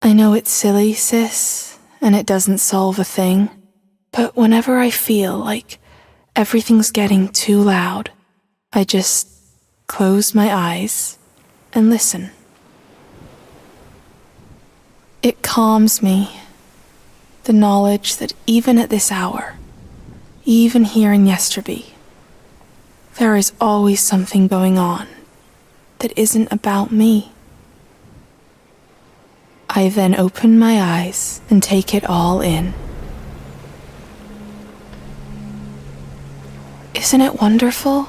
I know it's silly, sis, and it doesn't solve a thing, but whenever I feel like everything's getting too loud, I just close my eyes and listen. It calms me, the knowledge that even at this hour, even here in Yesterby, there is always something going on that isn't about me. I then open my eyes and take it all in. Isn't it wonderful?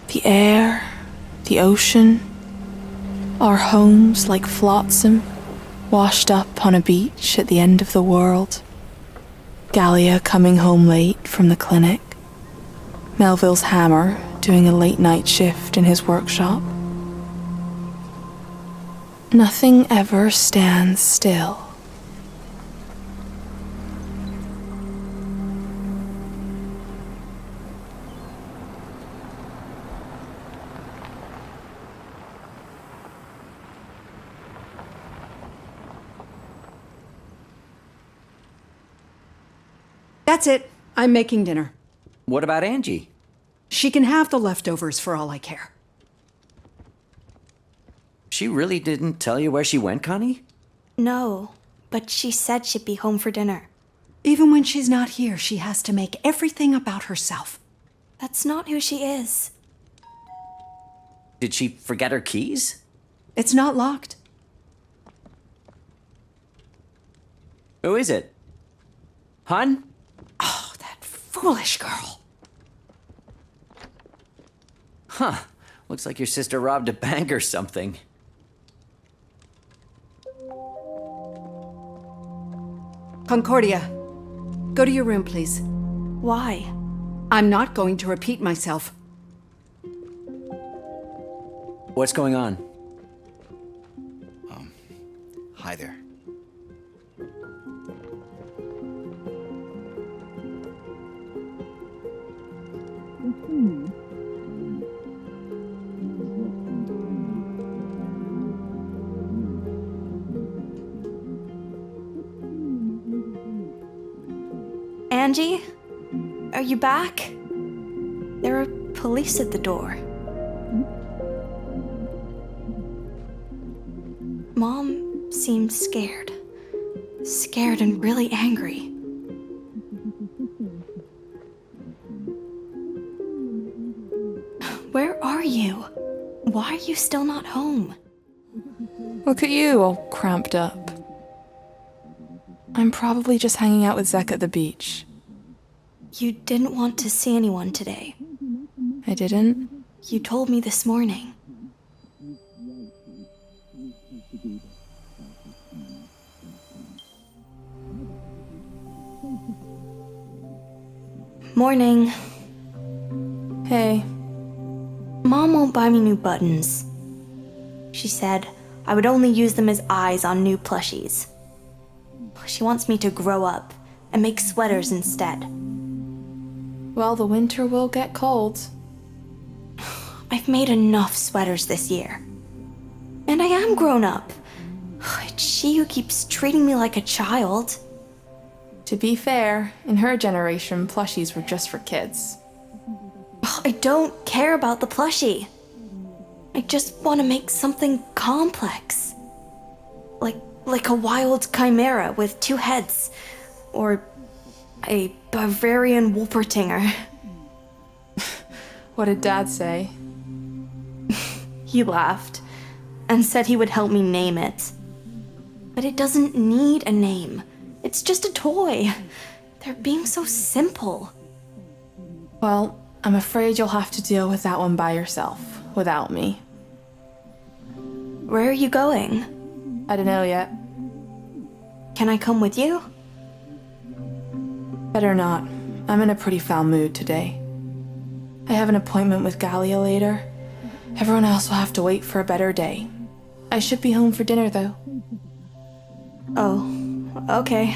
The air, the ocean, our homes like flotsam, washed up on a beach at the end of the world. Gallia coming home late from the clinic. Melville's hammer doing a late night shift in his workshop. Nothing ever stands still. That's it. I'm making dinner. What about Angie? She can have the leftovers for all I care. She really didn't tell you where she went, Connie? No, but she said she'd be home for dinner. Even when she's not here, she has to make everything about herself. That's not who she is. Did she forget her keys? It's not locked. Who is it? Hun? Oh, that foolish girl. Huh. Looks like your sister robbed a bank or something. Concordia, go to your room, please. Why? I'm not going to repeat myself. What's going on? Hi there. Angie? Are you back? There are police at the door. Mom seemed scared. Scared and really angry. Where are you? Why are you still not home? Look at you, all cramped up. I'm probably just hanging out with Zek at the beach. You didn't want to see anyone today. I didn't? You told me this morning. Morning. Hey. Mom won't buy me new buttons. She said I would only use them as eyes on new plushies. She wants me to grow up and make sweaters instead. Well, the winter will get cold. I've made enough sweaters this year. And I am grown up. It's she who keeps treating me like a child. To be fair, in her generation, plushies were just for kids. I don't care about the plushie. I just want to make something complex. Like a wild chimera with 2 heads. Or a Bavarian Wolpertinger. What did Dad say? He laughed and said he would help me name it. But it doesn't need a name. It's just a toy. They're being so simple. Well, I'm afraid you'll have to deal with that one by yourself, without me. Where are you going? I don't know yet. Can I come with you? Better not. I'm in a pretty foul mood today. I have an appointment with Gallia later. Everyone else will have to wait for a better day. I should be home for dinner, though. Oh, okay.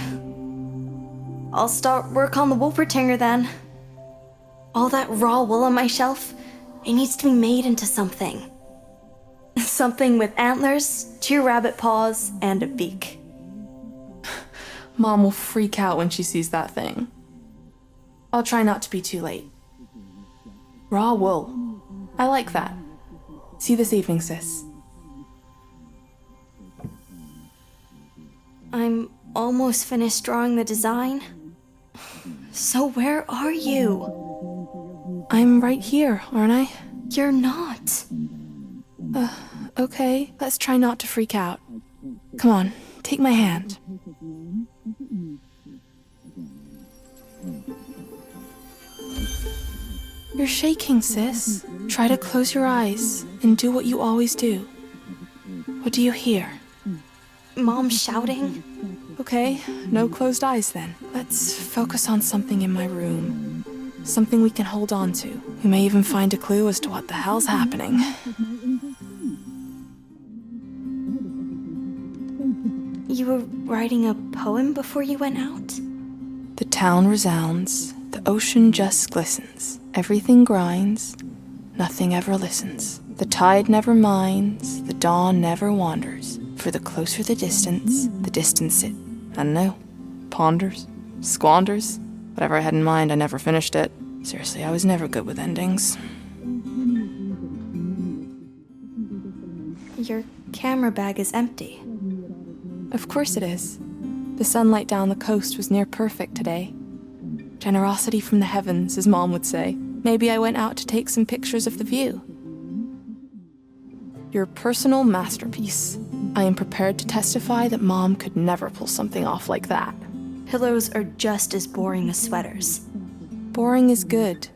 I'll start work on the Wolpertinger then. All that raw wool on my shelf, it needs to be made into something. Something with antlers, 2 rabbit paws, and a beak. Mom will freak out when she sees that thing. I'll try not to be too late. Raw wool. I like that. See you this evening, sis. I'm almost finished drawing the design. So where are you? I'm right here, aren't I? You're not. Okay, let's try not to freak out. Come on, take my hand. You're shaking, sis. Try to close your eyes and do what you always do. What do you hear? Mom shouting? Okay, no closed eyes then. Let's focus on something in my room. Something we can hold on to. We may even find a clue as to what the hell's happening. You were writing a poem before you went out? The town resounds, the ocean just glistens. Everything grinds, nothing ever listens. The tide never minds, the dawn never wanders. For the closer the distance it, I don't know, ponders, squanders. Whatever I had in mind, I never finished it. Seriously, I was never good with endings. Your camera bag is empty. Of course it is. The sunlight down the coast was near perfect today. Generosity from the heavens, as Mom would say. Maybe I went out to take some pictures of the view. Your personal masterpiece. I am prepared to testify that Mom could never pull something off like that. Pillows are just as boring as sweaters. Boring is good.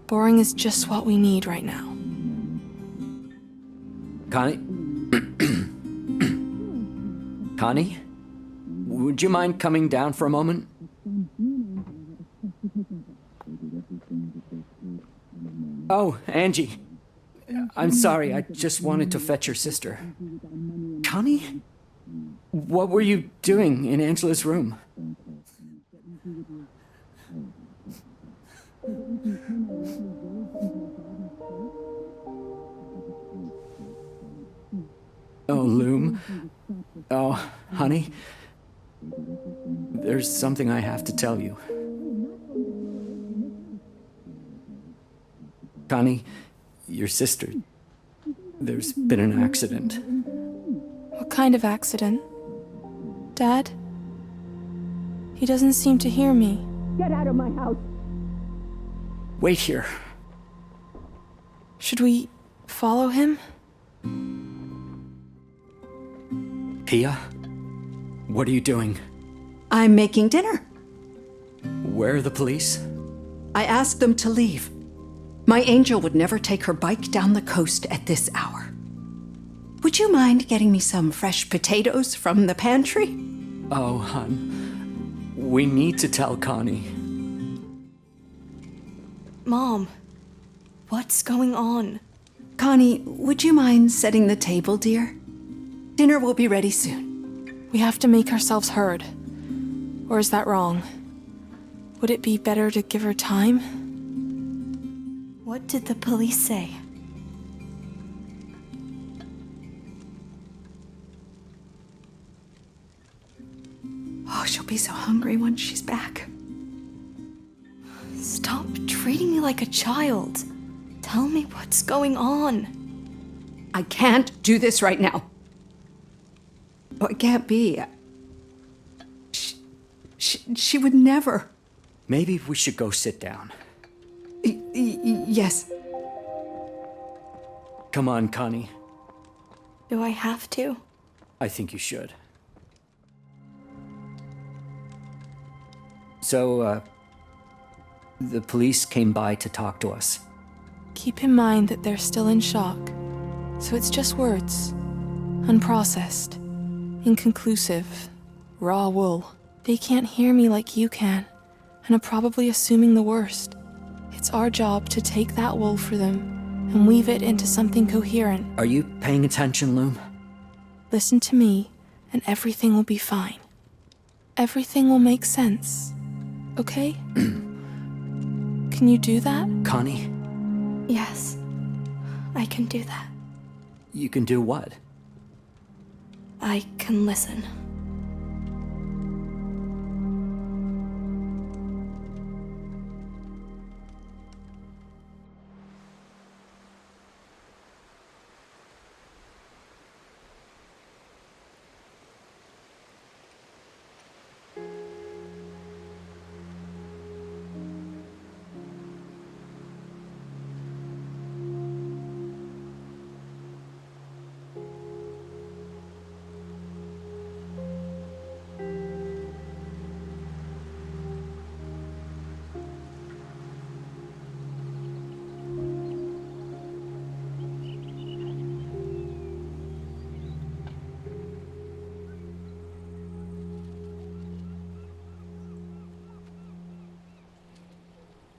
Boring is just what we need right now. Connie? Connie? Would you mind coming down for a moment? Oh, Angie. I'm sorry, I just wanted to fetch your sister. Connie? What were you doing in Angela's room? Oh, Loom. Oh, honey. There's something I have to tell you. Connie, your sister. There's been an accident. What kind of accident? Dad? He doesn't seem to hear me. Get out of my house! Wait here. Should we follow him? Pia? What are you doing? I'm making dinner. Where are the police? I asked them to leave. My angel would never take her bike down the coast at this hour. Would you mind getting me some fresh potatoes from the pantry? Oh, hon. We need to tell Connie. Mom, what's going on? Connie, would you mind setting the table, dear? Dinner will be ready soon. We have to make ourselves heard. Or is that wrong? Would it be better to give her time? What did the police say? Oh, she'll be so hungry once she's back. Stop treating me like a child. Tell me what's going on. I can't do this right now. Oh, it can't be. She would never. Maybe we should go sit down. Yes. Come on, Connie. Do I have to? I think you should. So, the police came by to talk to us. Keep in mind that they're still in shock. So it's just words. Unprocessed. Inconclusive. Raw wool. They can't hear me like you can, and are probably assuming the worst. It's our job to take that wool for them and weave it into something coherent. Are you paying attention, Loom? Listen to me, and everything will be fine. Everything will make sense. Okay? Can you do that? Connie, Yes, I can do that. You can do what? I can listen.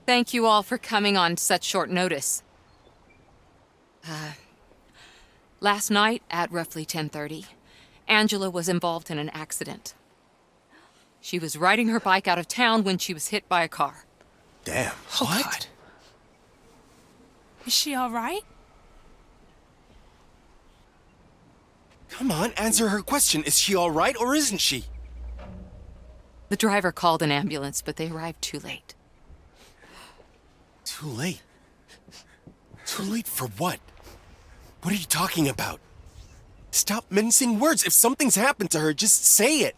Thank you all for coming on such short notice. Last night at roughly 10:30, Angela was involved in an accident. She was riding her bike out of town when she was hit by a car. Damn. Oh, What? God. Is she all right? Come on, answer her question. Is she all right or isn't she? The driver called an ambulance, but they arrived too late. Too late. Too late for what? What are you talking about? Stop mincing words. If something's happened to her, just say it.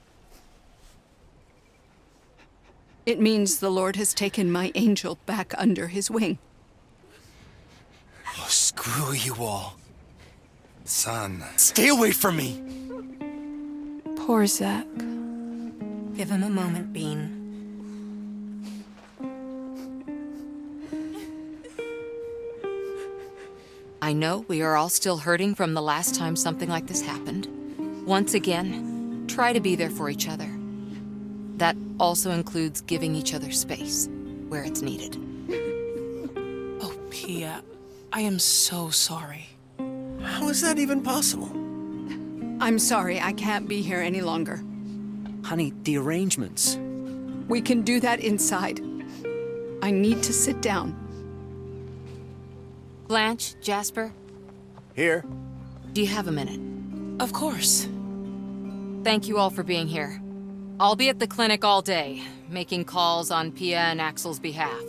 It means the Lord has taken my angel back under his wing. Oh, screw you all. Son. Stay away from me. Poor Zack. Give him a moment, Bean. I know we are all still hurting from the last time something like this happened. Once again, try to be there for each other. That also includes giving each other space where it's needed. Oh, Pia, I am so sorry. How is that even possible? I'm sorry, I can't be here any longer. Honey, the arrangements. We can do that inside. I need to sit down. Blanche, Jasper, Here. do you have a minute? Of course. Thank you all for being here. I'll be at the clinic all day, making calls on Pia and Axel's behalf.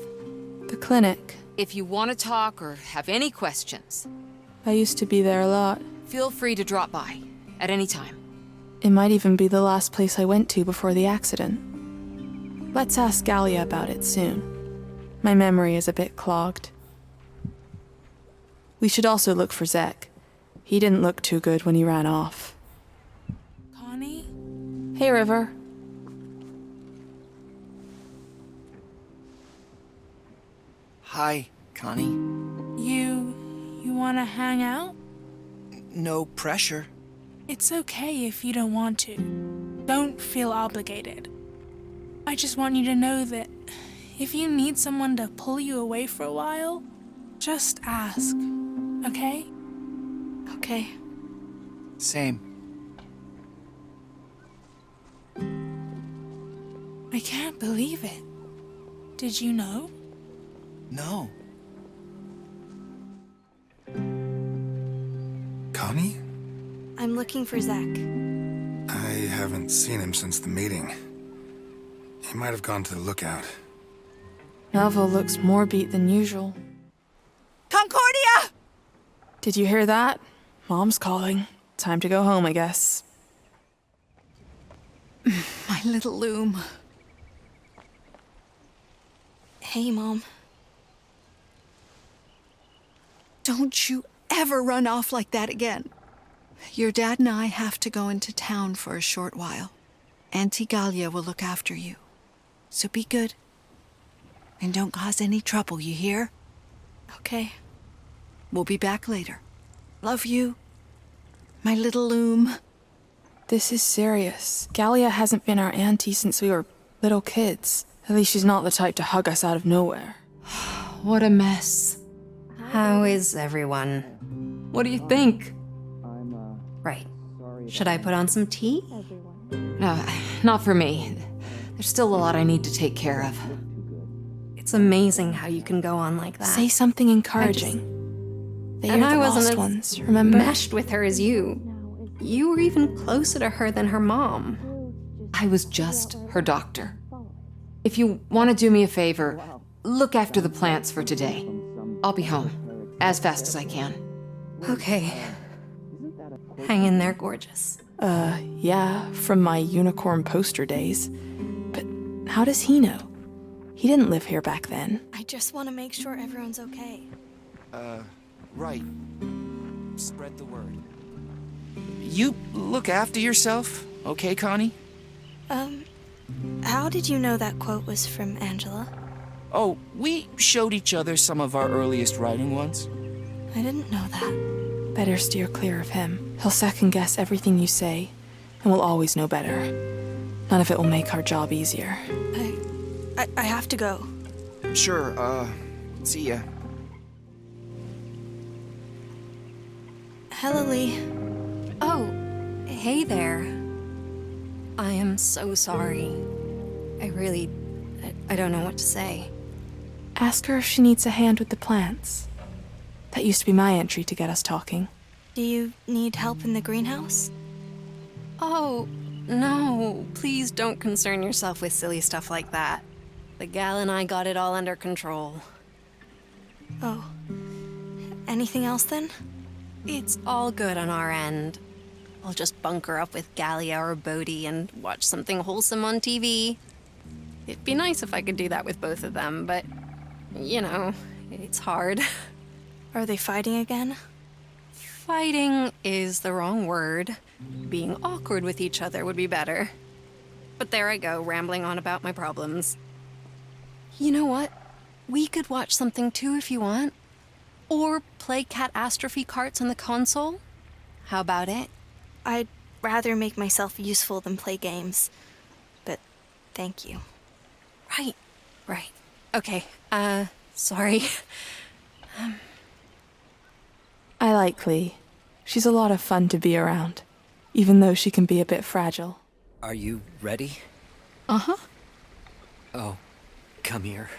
The clinic. If you want to talk or have any questions, I used to be there a lot. feel free to drop by at any time. It might even be the last place I went to before the accident. Let's ask Gallia about it soon. My memory is a bit clogged. We should also look for Zek. He didn't look too good when he ran off. Connie? Hey, River. Hi, Connie. You wanna hang out? No pressure. It's okay if you don't want to. Don't feel obligated. I just want you to know that if you need someone to pull you away for a while, just ask, okay? Okay. Same. I can't believe it. Did you know? No. Connie? I'm looking for Zach. I haven't seen him since the meeting. He might have gone to the lookout. Melville looks more beat than usual. Concordia! Did you hear that? Mom's calling. Time to go home, I guess. My little loom. Hey, Mom. Don't you ever run off like that again. Your dad and I have to go into town for a short while. Auntie Gallia will look after you. So be good. And don't cause any trouble, you hear? Okay. We'll be back later. Love you, my little loom. This is serious. Gallia hasn't been our auntie since we were little kids. At least she's not the type to hug us out of nowhere. What a mess. How is everyone? What do you think? Right. Should I put on some tea? No, not for me. There's still a lot I need to take care of. It's amazing how you can go on like that. Say something encouraging. They And are the I wasn't lost as ones, remember? meshed with her as you. You were even closer to her than her mom. I was just her doctor. If you want to do me a favor, look after the plants for today. I'll be home as fast as I can. Okay. Hang in there, gorgeous. Yeah, from my unicorn poster days. But how does he know? He didn't live here back then. I just want to make sure everyone's okay. Right. Spread the word. You look after yourself, okay, Connie? How did you know that quote was from Angela? Oh, we showed each other some of our earliest writing once. I didn't know that. Better steer clear of him. He'll second guess everything you say, and we'll always know better. None of it will make our job easier. I have to go. Sure, see ya. Hello, Lee. Oh, hey there. I am so sorry. I don't know what to say. Ask her if she needs a hand with the plants. That used to be my entry to get us talking. Do you need help in the greenhouse? Oh, no. Please don't concern yourself with silly stuff like that. The gal and I got it all under control. Oh. Anything else then? It's all good on our end. I'll just bunker up with Gallia or Bodhi and watch something wholesome on TV. It'd be nice if I could do that with both of them, but, you know, it's hard. Are they fighting again? Fighting is the wrong word. Being awkward with each other would be better. But there I go, rambling on about my problems. You know what? We could watch something too if you want. Or play Catastrophe carts on the console. How about it? I'd rather make myself useful than play games. But thank you. Right. Okay, sorry. I like Lee. She's a lot of fun to be around, even though she can be a bit fragile. Are you ready? Uh-huh. Oh, come here.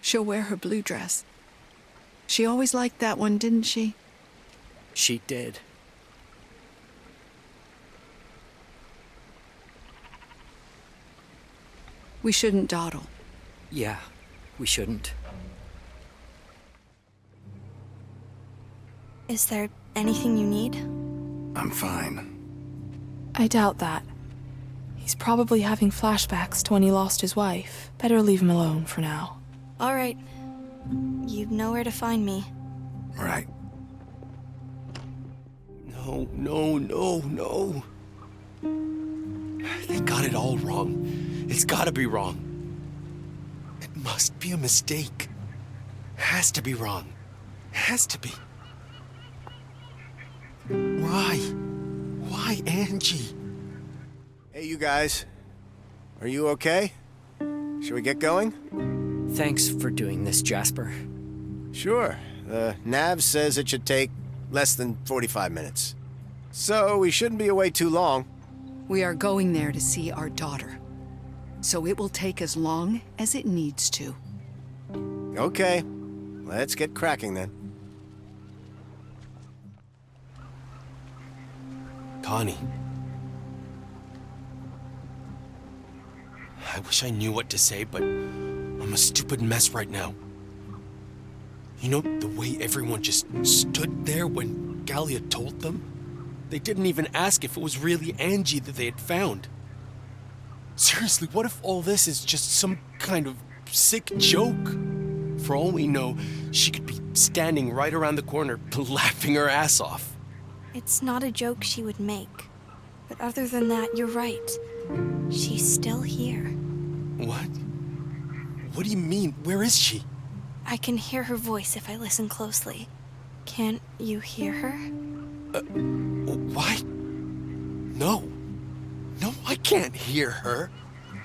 She'll wear her blue dress. She always liked that one, didn't she? She did. We shouldn't dawdle. Yeah, we shouldn't. Is there anything you need? I'm fine. I doubt that. He's probably having flashbacks to when he lost his wife. Better leave him alone for now. All right. You know where to find me. Right. No. They got it all wrong. It's gotta be wrong. It must be a mistake. Has to be wrong. Has to be. Why? Why Angie? Hey, you guys. Are you okay? Should we get going? Thanks for doing this, Jasper. Sure. The nav says it should take less than 45 minutes. So we shouldn't be away too long. We are going there to see our daughter. So it will take as long as it needs to. Okay. Let's get cracking then. Connie. I wish I knew what to say, but I'm a stupid mess right now. You know, the way everyone just stood there when Gallia told them? They didn't even ask if it was really Angie that they had found. Seriously, what if all this is just some kind of sick joke? For all we know, she could be standing right around the corner, laughing her ass off. It's not a joke she would make. But other than that, you're right. She's still here. What? What do you mean? Where is she? I can hear her voice if I listen closely. Can't you hear her? Why? No. No, I can't hear her.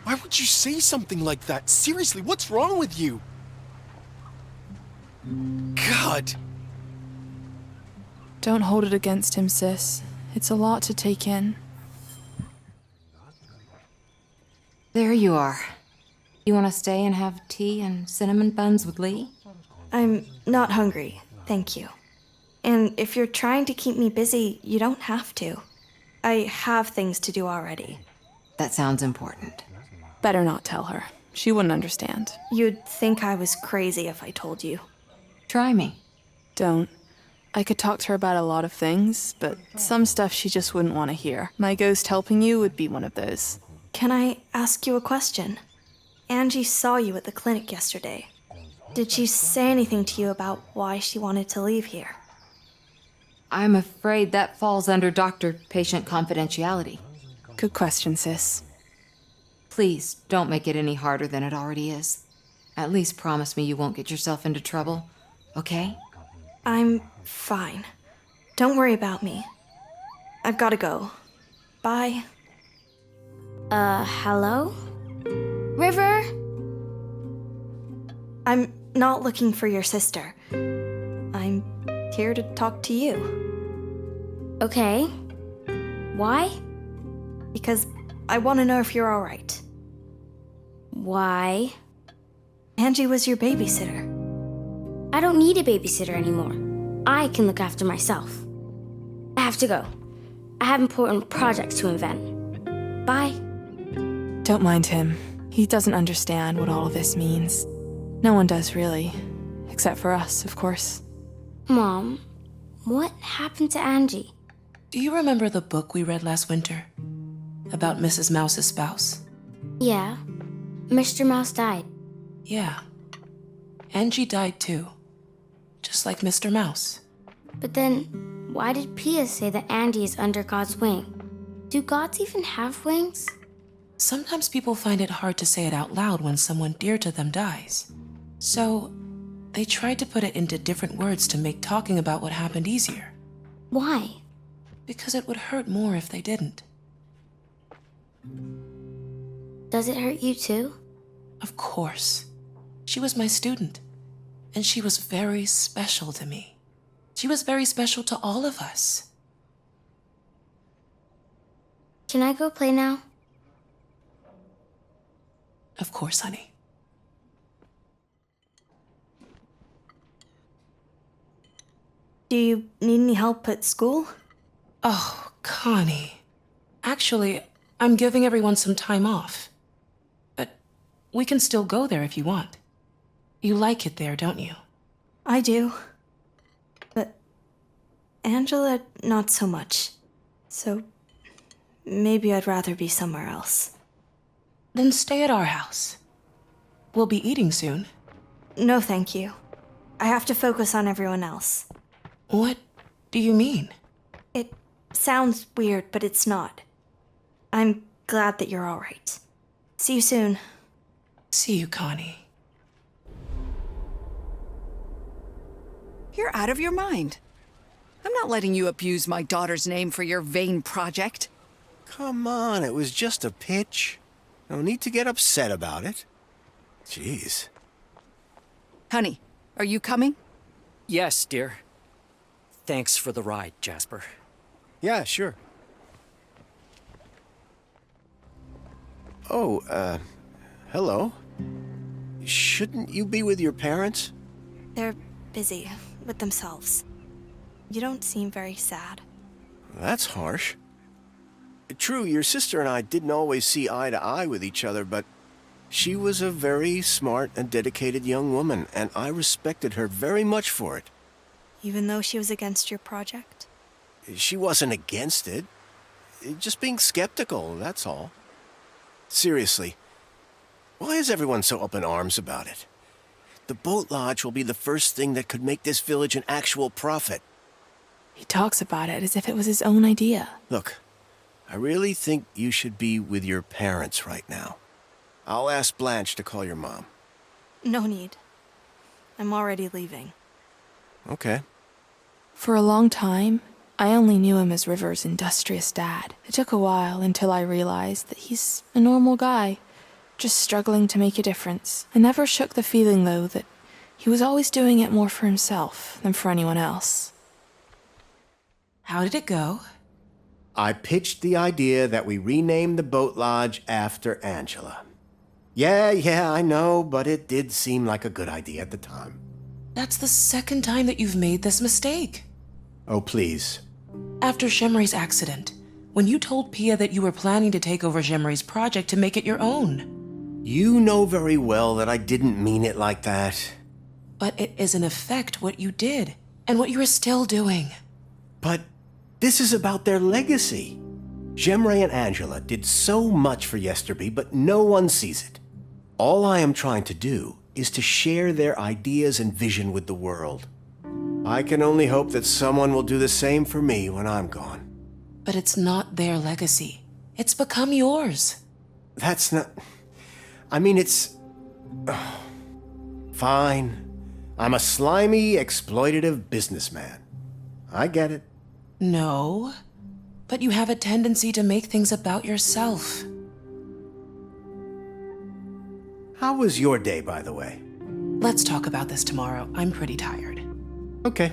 Why would you say something like that? Seriously, what's wrong with you? God. Don't hold it against him, sis. It's a lot to take in. There you are. You want to stay and have tea and cinnamon buns with Lee? I'm not hungry, thank you. And if you're trying to keep me busy, you don't have to. I have things to do already. That sounds important. Better not tell her. She wouldn't understand. You'd think I was crazy if I told you. Try me. Don't. I could talk to her about a lot of things, but some stuff she just wouldn't want to hear. My ghost helping you would be one of those. Can I ask you a question? Angie saw you at the clinic yesterday. Did she say anything to you about why she wanted to leave here? I'm afraid that falls under doctor-patient confidentiality. Good question, sis. Please, don't make it any harder than it already is. At least promise me you won't get yourself into trouble, okay? I'm fine. Don't worry about me. I've gotta go. Bye. Hello? River? I'm not looking for your sister. I'm here to talk to you. Okay. Why? Because I want to know if you're alright. Why? Angie was your babysitter. I don't need a babysitter anymore. I can look after myself. I have to go. I have important projects to invent. Bye. Don't mind him. He doesn't understand what all of this means. No one does, really. Except for us, of course. Mom, what happened to Angie? Do you remember the book we read last winter? About Mrs. Mouse's spouse? Yeah. Mr. Mouse died. Yeah. Angie died too. Just like Mr. Mouse. But then, why did Pia say that Andy is under God's wing? Do gods even have wings? Sometimes people find it hard to say it out loud when someone dear to them dies. So, they tried to put it into different words to make talking about what happened easier. Why? Because it would hurt more if they didn't. Does it hurt you too? Of course. She was my student. And she was very special to me. She was very special to all of us. Can I go play now? Of course, honey. Do you need any help at school? Oh, Connie. Actually, I'm giving everyone some time off. But we can still go there if you want. You like it there, don't you? I do. But Angela, not so much. So maybe I'd rather be somewhere else. Then stay at our house. We'll be eating soon. No, thank you. I have to focus on everyone else. What do you mean? It sounds weird, but it's not. I'm glad that you're all right. See you soon. See you, Connie. You're out of your mind. I'm not letting you abuse my daughter's name for your vain project. Come on, it was just a pitch. No need to get upset about it. Jeez. Honey, are you coming? Yes, dear. Thanks for the ride, Jasper. Yeah, sure. Oh, hello. Shouldn't you be with your parents? They're busy with themselves. You don't seem very sad. That's harsh. True, your sister and I didn't always see eye to eye with each other, but she was a very smart and dedicated young woman, and I respected her very much for it. Even though she was against your project? She wasn't against it. Just being skeptical, that's all. Seriously, why is everyone so up in arms about it? The boat lodge will be the first thing that could make this village an actual profit. He talks about it as if it was his own idea. Look, I really think you should be with your parents right now. I'll ask Blanche to call your mom. No need. I'm already leaving. Okay. For a long time, I only knew him as River's industrious dad. It took a while until I realized that he's a normal guy, just struggling to make a difference. I never shook the feeling, though, that he was always doing it more for himself than for anyone else. How did it go? I pitched the idea that we rename the boat lodge after Angela. Yeah, I know, but it did seem like a good idea at the time. That's the second time that you've made this mistake. Oh, please. After Shemri's accident, when you told Pia that you were planning to take over Shemri's project to make it your own. You know very well that I didn't mean it like that. But it is in effect what you did, and what you are still doing. But this is about their legacy. Shemray and Angela did so much for Yesterby, but no one sees it. All I am trying to do is to share their ideas and vision with the world. I can only hope that someone will do the same for me when I'm gone. But it's not their legacy. It's become yours. That's not... I mean, it's... Fine. I'm a slimy, exploitative businessman. I get it. No, but you have a tendency to make things about yourself. How was your day, by the way? Let's talk about this tomorrow. I'm pretty tired. Okay.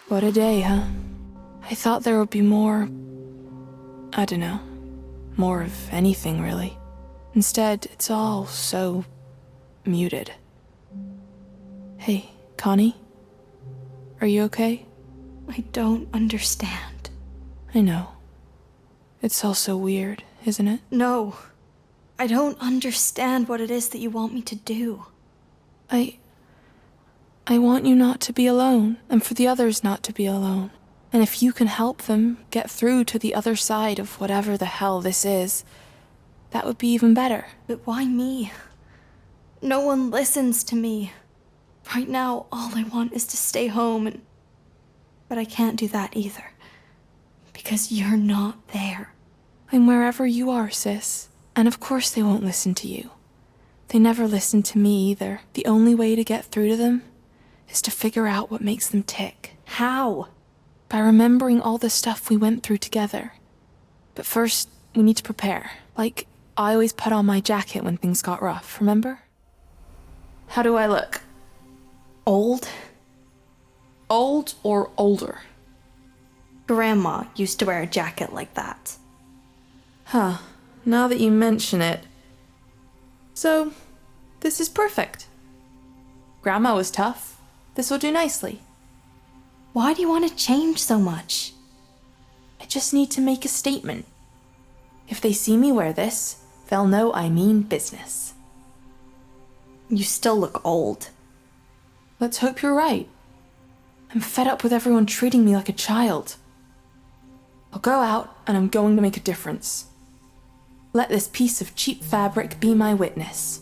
What a day, huh? I thought there would be more... I don't know. More of anything, really. Instead, it's all so... muted. Hey, Connie? Are you okay? I don't understand. I know. It's all so weird, isn't it? No. I don't understand what it is that you want me to do. I want you not to be alone, and for the others not to be alone. And if you can help them get through to the other side of whatever the hell this is, that would be even better. But why me? No one listens to me. Right now, all I want is to stay home, but I can't do that either. Because you're not there. I'm wherever you are, sis. And of course they won't listen to you. They never listen to me either. The only way to get through to them is to figure out what makes them tick. How? By remembering all the stuff we went through together. But first, we need to prepare. Like, I always put on my jacket when things got rough, remember? How do I look? Old? Old or older? Grandma used to wear a jacket like that. Huh. Now that you mention it. So, this is perfect. Grandma was tough. This will do nicely. Why do you want to change so much? I just need to make a statement. If they see me wear this, they'll know I mean business. You still look old. Let's hope you're right. I'm fed up with everyone treating me like a child. I'll go out and I'm going to make a difference. Let this piece of cheap fabric be my witness.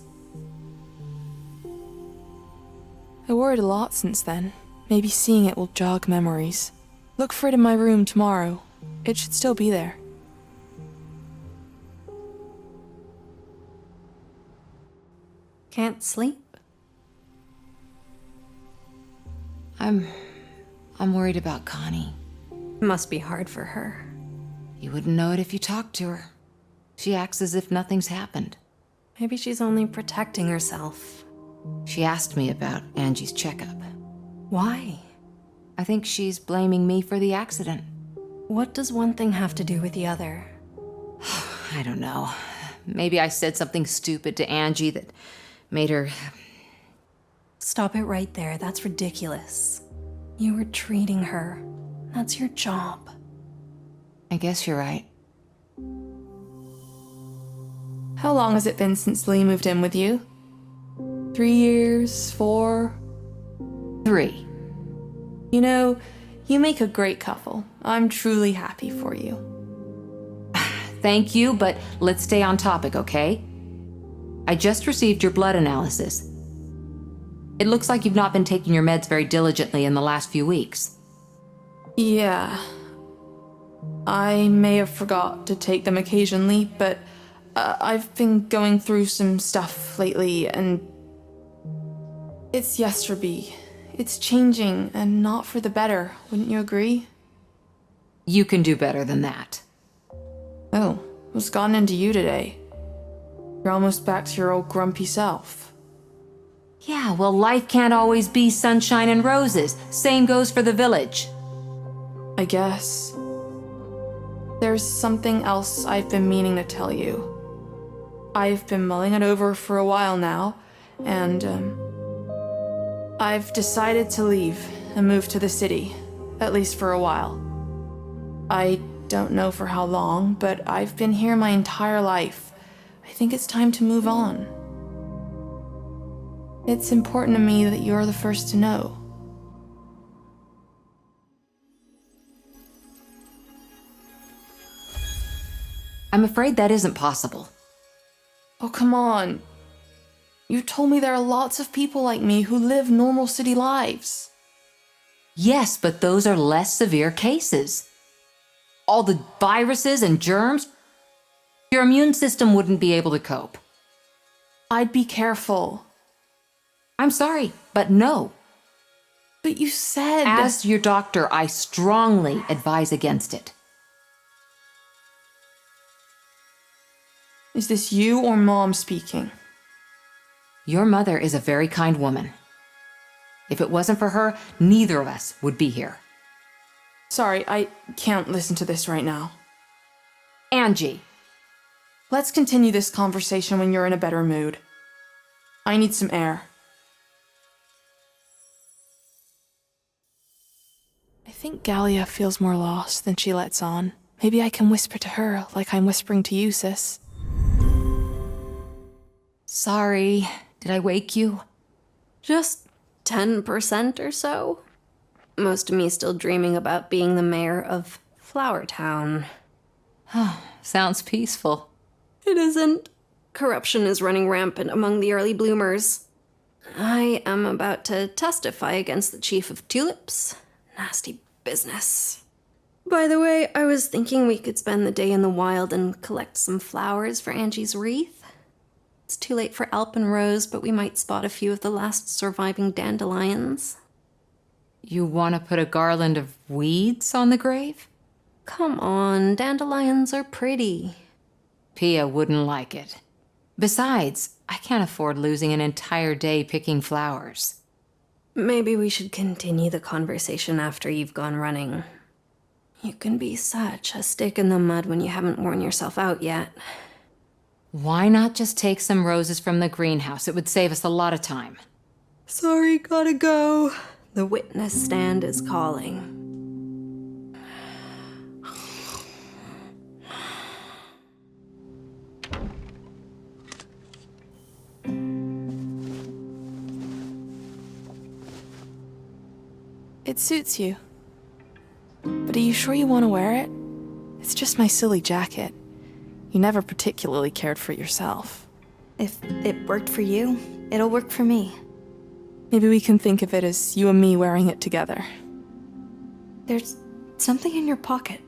I worried a lot since then. Maybe seeing it will jog memories. Look for it in my room tomorrow. It should still be there. Can't sleep? I'm worried about Connie. Must be hard for her. You wouldn't know it if you talked to her. She acts as if nothing's happened. Maybe she's only protecting herself. She asked me about Angie's checkup. Why? I think she's blaming me for the accident. What does one thing have to do with the other? I don't know. Maybe I said something stupid to Angie that made her... Stop it right there. That's ridiculous. You were treating her. That's your job. I guess you're right. How long has it been since Lee moved in with you? 3 years? 4? 3. You know, you make a great couple. I'm truly happy for you. Thank you, but let's stay on topic, okay? I just received your blood analysis. It looks like you've not been taking your meds very diligently in the last few weeks. Yeah. I may have forgot to take them occasionally, but I've been going through some stuff lately, and it's Yesterby. It's changing, and not for the better, wouldn't you agree? You can do better than that. Oh, what's gotten into you today? You're almost back to your old grumpy self. Yeah, well, life can't always be sunshine and roses. Same goes for the village. I guess. There's something else I've been meaning to tell you. I've been mulling it over for a while now, and, I've decided to leave and move to the city, at least for a while. I don't know for how long, but I've been here my entire life. I think it's time to move on. It's important to me that you're the first to know. I'm afraid that isn't possible. Oh, come on. You told me there are lots of people like me who live normal city lives. Yes, but those are less severe cases. All the viruses and germs, your immune system wouldn't be able to cope. I'd be careful. I'm sorry, but no. But you said... As your doctor, I strongly advise against it. Is this you or Mom speaking? Your mother is a very kind woman. If it wasn't for her, neither of us would be here. Sorry, I can't listen to this right now. Angie. Let's continue this conversation when you're in a better mood. I need some air. I think Gallia feels more lost than she lets on. Maybe I can whisper to her like I'm whispering to you, sis. Sorry, did I wake you? Just 10% or so. Most of me still dreaming about being the mayor of Flower Town. Sounds peaceful. It isn't. Corruption is running rampant among the early bloomers. I am about to testify against the chief of tulips. Nasty business. By the way, I was thinking we could spend the day in the wild and collect some flowers for Angie's wreath. It's too late for alpenrose, but we might spot a few of the last surviving dandelions. You want to put a garland of weeds on the grave? Come on, dandelions are pretty. Pia wouldn't like it. Besides, I can't afford losing an entire day picking flowers. Maybe we should continue the conversation after you've gone running. You can be such a stick in the mud when you haven't worn yourself out yet. Why not just take some roses from the greenhouse? It would save us a lot of time. Sorry, gotta go. The witness stand is calling. It suits you. But are you sure you want to wear it? It's just my silly jacket. You never particularly cared for yourself. If it worked for you, it'll work for me. Maybe we can think of it as you and me wearing it together. There's something in your pocket.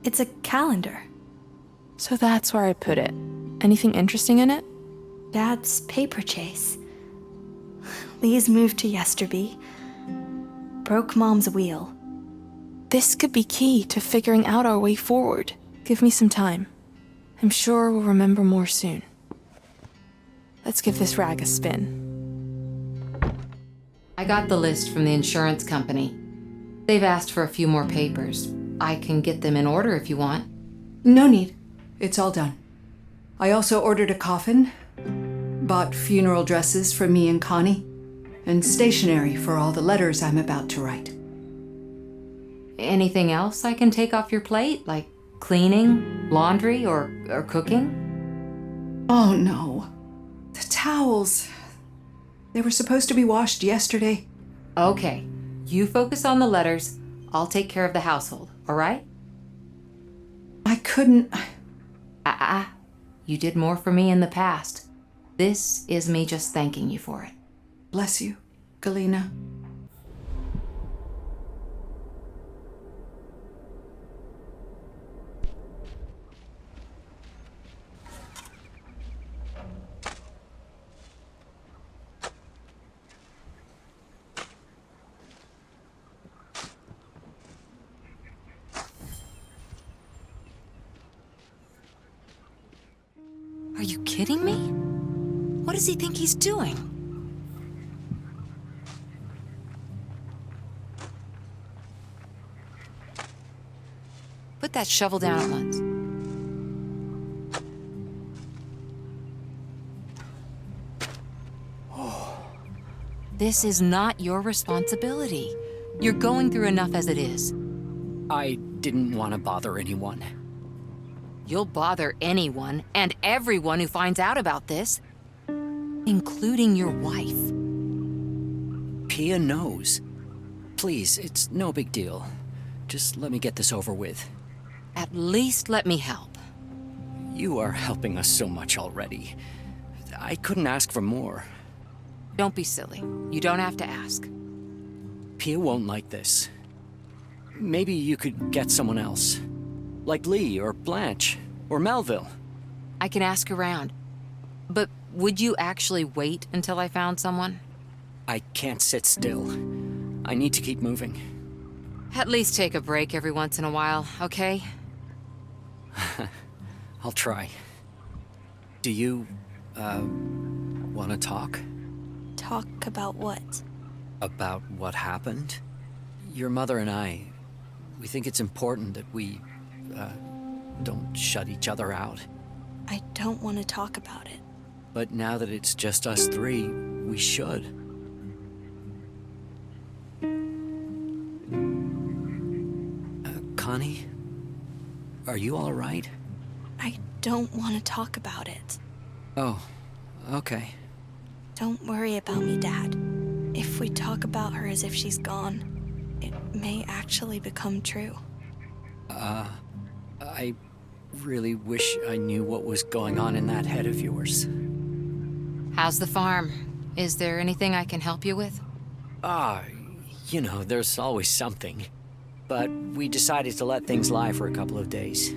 It's a calendar. So that's where I put it. Anything interesting in it? Dad's paper chase. Lee's moved to Yesterby. Broke Mom's wheel. This could be key to figuring out our way forward. Give me some time. I'm sure we'll remember more soon. Let's give this rag a spin. I got the list from the insurance company. They've asked for a few more papers. I can get them in order if you want. No need. It's all done. I also ordered a coffin, bought funeral dresses for me and Connie, and stationery for all the letters I'm about to write. Anything else I can take off your plate, like cleaning, laundry, or cooking? Oh, no. The towels. They were supposed to be washed yesterday. Okay, you focus on the letters. I'll take care of the household, all right? I couldn't... You did more for me in the past. This is me just thanking you for it. Bless you, Galena. Are you kidding me? What does he think he's doing? that shovel down at once. This is not your responsibility. You're going through enough as it is. I didn't want to bother anyone. You'll bother anyone and everyone who finds out about this, including your wife. Pia knows. Please, it's no big deal. Just let me get this over with. At least let me help. You are helping us so much already. I couldn't ask for more. Don't be silly. You don't have to ask. Pia won't like this. Maybe you could get someone else. Like Lee, or Blanche, or Melville. I can ask around. But would you actually wait until I found someone? I can't sit still. I need to keep moving. At least take a break every once in a while, okay? I'll try. Do you, want to talk? Talk about what? About what happened? Your mother and I, we think it's important that we, don't shut each other out. I don't want to talk about it. But now that it's just us three, we should. Connie? Are you all right? I don't want to talk about it. Oh, okay. Don't worry about me, Dad. If we talk about her as if she's gone, it may actually become true. I really wish I knew what was going on in that head of yours. How's the farm? Is there anything I can help you with? You know, there's always something. But we decided to let things lie for a couple of days.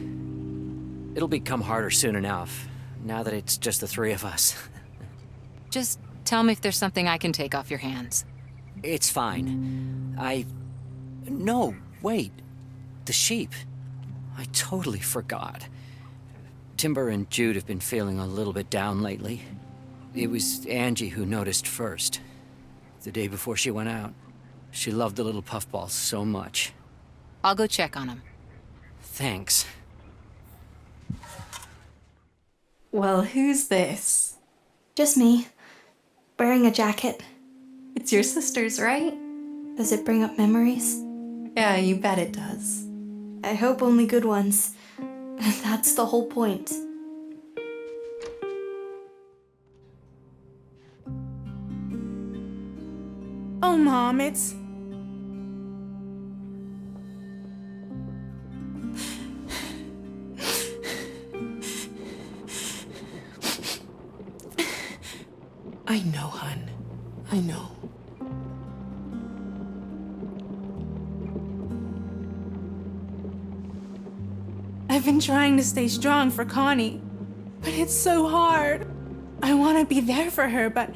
It'll become harder soon enough, now that it's just the three of us. Just tell me if there's something I can take off your hands. It's fine. No, wait. The sheep. I totally forgot. Timber and Jude have been feeling a little bit down lately. It was Angie who noticed first. The day before she went out. She loved the little puffballs so much. I'll go check on them. Thanks. Well, who's this? Just me. Wearing a jacket. It's your sister's, right? Does it bring up memories? Yeah, you bet it does. I hope only good ones. That's the whole point. Oh, Mom, it's... I know, hun. I know. I've been trying to stay strong for Connie, but it's so hard. I want to be there for her, but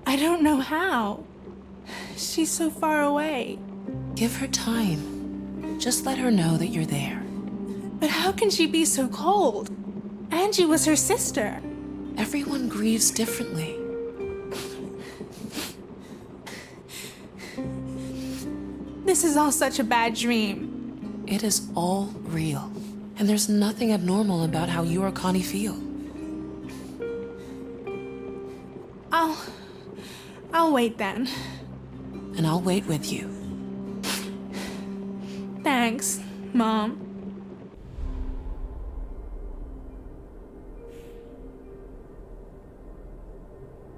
I don't know how. She's so far away. Give her time. Just let her know that you're there. But how can she be so cold? Angie was her sister. Everyone grieves differently. This is all such a bad dream. It is all real. And there's nothing abnormal about how you or Connie feel. I'll wait then. And I'll wait with you. Thanks, Mom.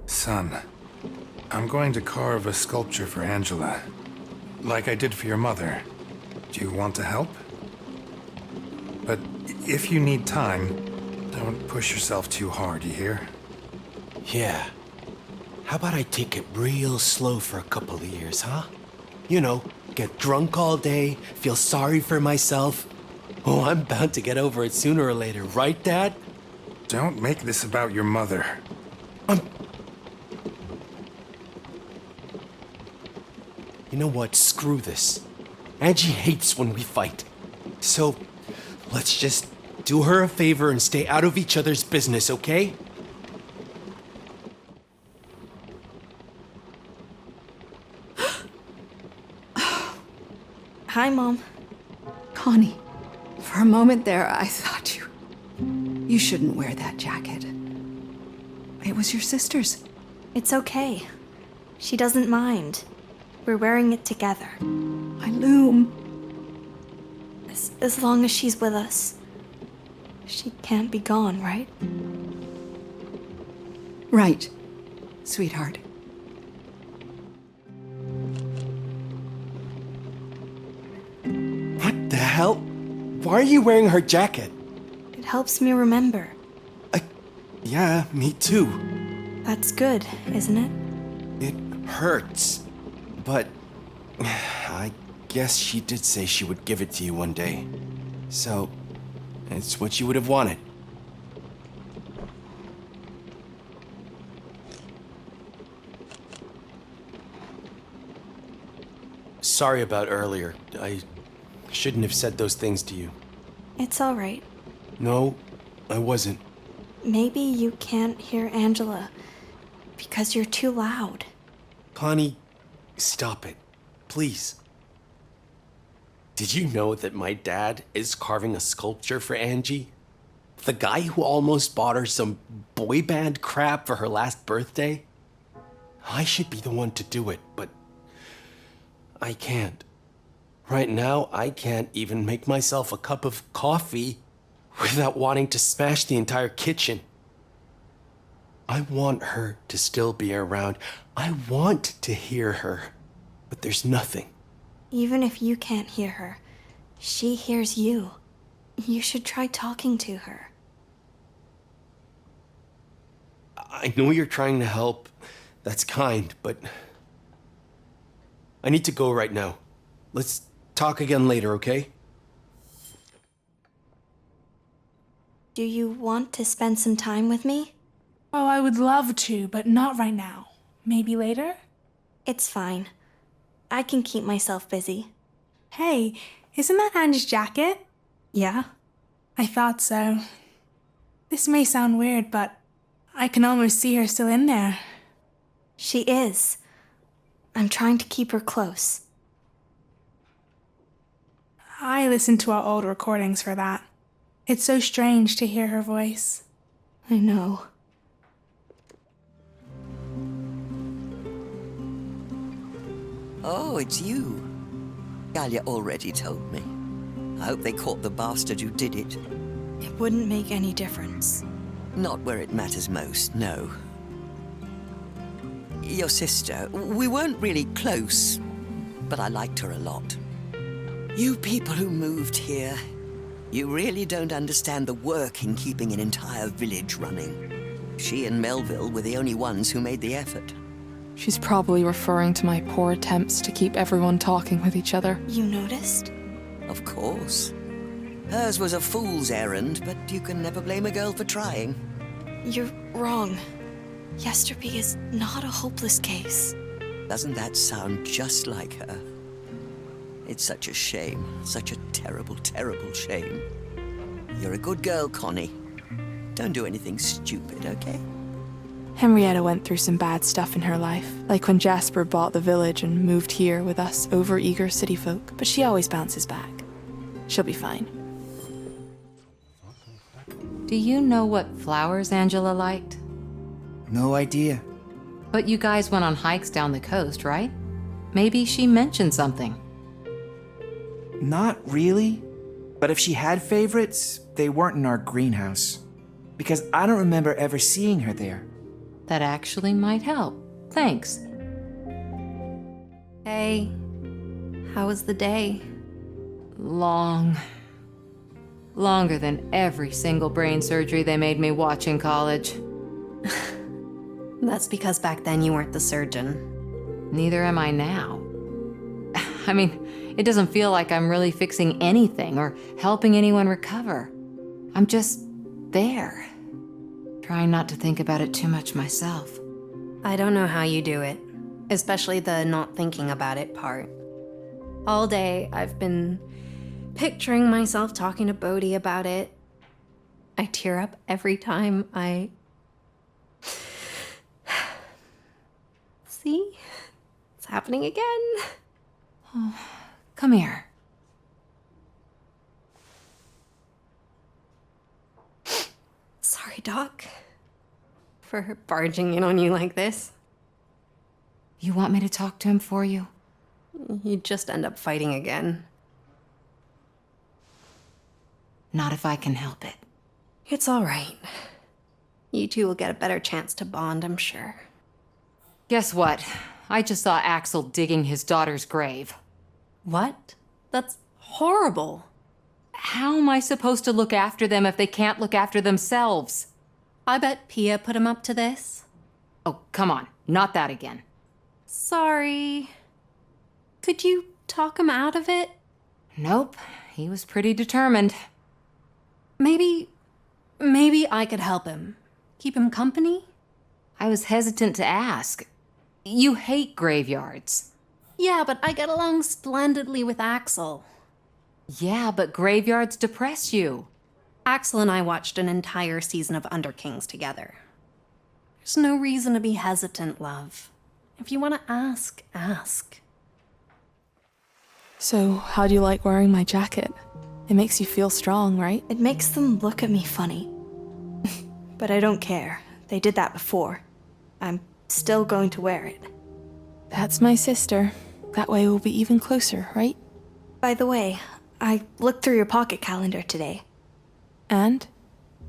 Son, I'm going to carve a sculpture for Angela, like I did for your mother. Do you want to help? But if you need time, don't push yourself too hard, you hear? Yeah. How about I take it real slow for a couple of years, huh? You know, get drunk all day, feel sorry for myself. Oh, I'm bound to get over it sooner or later, right, Dad? Don't make this about your mother. You know what? Screw this. Angie hates when we fight. So, let's just do her a favor and stay out of each other's business, okay? Hi, Mom. Connie, for For a moment there, I thought you shouldn't wear that jacket. It was your sister's. It's okay. She doesn't mind. We're wearing it together. I loom. As long as she's with us. She can't be gone, right? Right, sweetheart. What the hell? Why are you wearing her jacket? It helps me remember. Yeah, me too. That's good, isn't it? It hurts. But I guess she did say she would give it to you one day. So, it's what you would have wanted. Sorry about earlier. I shouldn't have said those things to you. It's all right. No, I wasn't. Maybe you can't hear Angela because you're too loud. Connie, stop it. Please. Did you know that my dad is carving a sculpture for Angie? The guy who almost bought her some boy band crap for her last birthday? I should be the one to do it, but I can't. Right now, I can't even make myself a cup of coffee without wanting to smash the entire kitchen. I want her to still be around. I want to hear her, but there's nothing. Even if you can't hear her, she hears you. You should try talking to her. I know you're trying to help. That's kind, but I need to go right now. Let's talk again later, okay? Do you want to spend some time with me? Oh, I would love to, but not right now. Maybe later? It's fine. I can keep myself busy. Hey, isn't that Angie's jacket? Yeah? I thought so. This may sound weird, but I can almost see her still in there. She is. I'm trying to keep her close. I listened to our old recordings for that. It's so strange to hear her voice. I know. Oh, it's you. Galia already told me. I hope they caught the bastard who did it. It wouldn't make any difference. Not where it matters most, no. Your sister, we weren't really close, but I liked her a lot. You people who moved here, you really don't understand the work in keeping an entire village running. She and Melville were the only ones who made the effort. She's probably referring to my poor attempts to keep everyone talking with each other. You noticed? Of course. Hers was a fool's errand, but you can never blame a girl for trying. You're wrong. Yesterby is not a hopeless case. Doesn't that sound just like her? It's such a shame. Such a terrible, terrible shame. You're a good girl, Connie. Don't do anything stupid, okay? Henrietta went through some bad stuff in her life, like when Jasper bought the village and moved here with us over-eager city folk, but she always bounces back. She'll be fine. Do you know what flowers Angela liked? No idea. But you guys went on hikes down the coast, right? Maybe she mentioned something. Not really. But if she had favorites, they weren't in our greenhouse. Because I don't remember ever seeing her there. That actually might help. Thanks. Hey, how was the day? Long. Longer than every single brain surgery they made me watch in college. That's because back then you weren't the surgeon. Neither am I now. I mean, it doesn't feel like I'm really fixing anything or helping anyone recover. I'm just there. Trying not to think about it too much myself. I don't know how you do it, especially the not thinking about it part. All day, I've been picturing myself talking to Bodhi about it. I tear up every time I... See? It's happening again. Oh, come here. Doc, for barging in on you like this. You want me to talk to him for you? You'd just end up fighting again. Not if I can help it. It's all right. You two will get a better chance to bond, I'm sure. Guess what? I just saw Axel digging his daughter's grave. What? That's horrible. How am I supposed to look after them if they can't look after themselves? I bet Pia put him up to this. Oh, come on. Not that again. Sorry. Could you talk him out of it? Nope. He was pretty determined. Maybe I could help him. Keep him company? I was hesitant to ask. You hate graveyards. Yeah, but I get along splendidly with Axel. Yeah, but graveyards depress you. Axel and I watched an entire season of Underkings together. There's no reason to be hesitant, love. If you want to ask, ask. So, how do you like wearing my jacket? It makes you feel strong, right? It makes them look at me funny. But I don't care. They did that before. I'm still going to wear it. That's my sister. That way we'll be even closer, right? By the way, I looked through your pocket calendar today. And?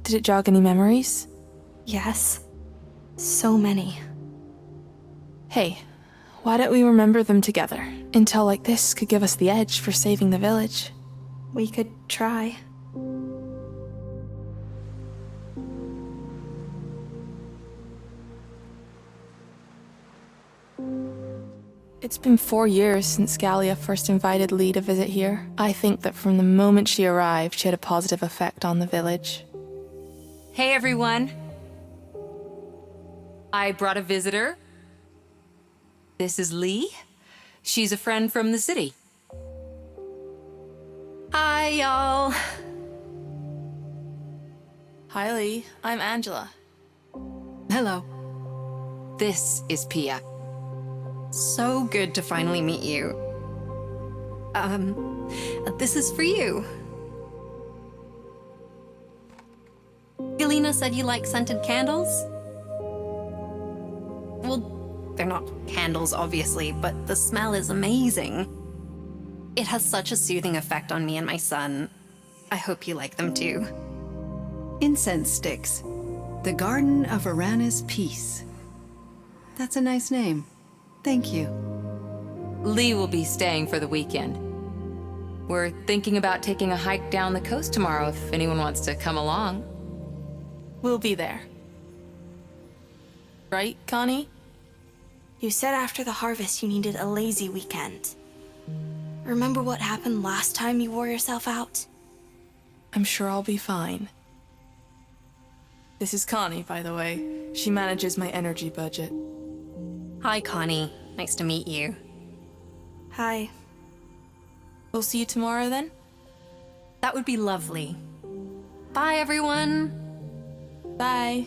Did it jog any memories? Yes. So many. Hey, why don't we remember them together? Intel like this could give us the edge for saving the village. We could try. It's been 4 years since Gallia first invited Lee to visit here. I think that from the moment she arrived, she had a positive effect on the village. Hey, everyone. I brought a visitor. This is Lee. She's a friend from the city. Hi, y'all. Hi, Lee. I'm Angela. Hello. This is Pia. So good to finally meet you. This is for you. Galina said you like scented candles? Well, they're not candles, obviously, but the smell is amazing. It has such a soothing effect on me and my son. I hope you like them too. Incense sticks. The Garden of Arana's Peace. That's a nice name. Thank you. Lee will be staying for the weekend. We're thinking about taking a hike down the coast tomorrow if anyone wants to come along. We'll be there. Right, Connie? You said after the harvest you needed a lazy weekend. Remember what happened last time you wore yourself out? I'm sure I'll be fine. This is Connie, by the way. She manages my energy budget. Hi, Connie. Nice to meet you. Hi. We'll see you tomorrow then? That would be lovely. Bye, everyone. Bye.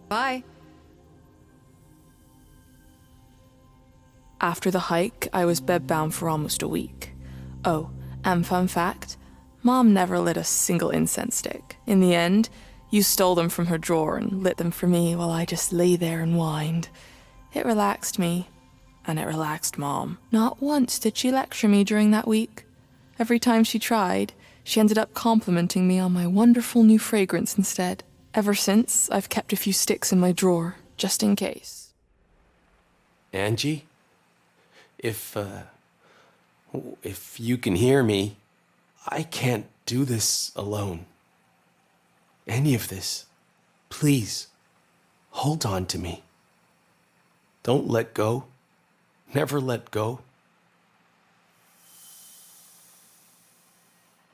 Bye. After the hike, I was bedbound for almost a week. Oh, and fun fact, Mom never lit a single incense stick. In the end, you stole them from her drawer and lit them for me while I just lay there and whined. It relaxed me, and it relaxed Mom. Not once did she lecture me during that week. Every time she tried, she ended up complimenting me on my wonderful new fragrance instead. Ever since, I've kept a few sticks in my drawer, just in case. Angie? If you can hear me, I can't do this alone. Any of this. Please, hold on to me. Don't let go. Never let go.